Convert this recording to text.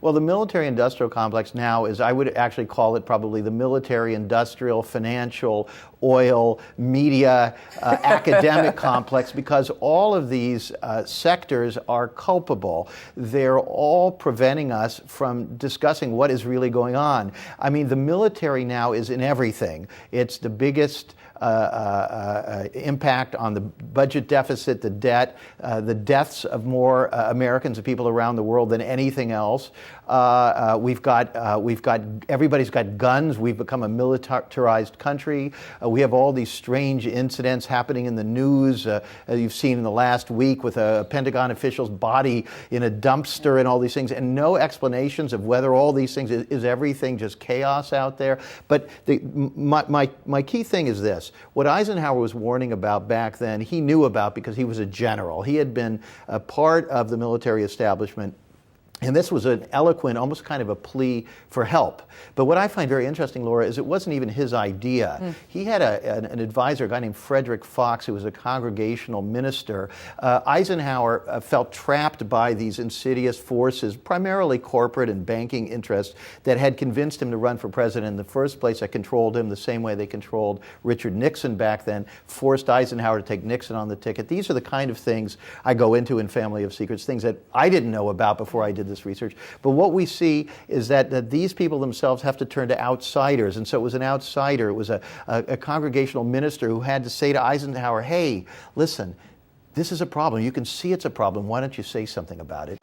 Well, the military-industrial complex now is, I would actually call it probably the military-industrial, financial, oil, media, academic complex, because all of these sectors are culpable. They're all preventing us from discussing what is really going on. I mean, the military now is in everything. It's the biggest impact on the budget deficit, the debt, the deaths of more Americans and people around the world than anything else. We've got everybody's got guns. We've become a militarized country. We have all these strange incidents happening in the news. You've seen in the last week with a Pentagon official's body in a dumpster and all these things, and no explanations of whether all these things is everything just chaos out there. But my key thing is this. What Eisenhower was warning about back then, he knew about because he was a general. He had been a part of the military establishment. And this was an eloquent, almost kind of a plea for help. But what I find very interesting, Laura, is it wasn't even his idea. He had an advisor, a guy named Frederick Fox, who was a congregational minister. Eisenhower felt trapped by these insidious forces, primarily corporate and banking interests, that had convinced him to run for president in the first place, that controlled him the same way they controlled Richard Nixon back then, forced Eisenhower to take Nixon on the ticket. These are the kind of things I go into in Family of Secrets, things that I didn't know about before I did this research. But what we see is that these people themselves have to turn to outsiders. And so it was an outsider. It was a congregational minister who had to say to Eisenhower, hey, listen, this is a problem. You can see it's a problem. Why don't you say something about it?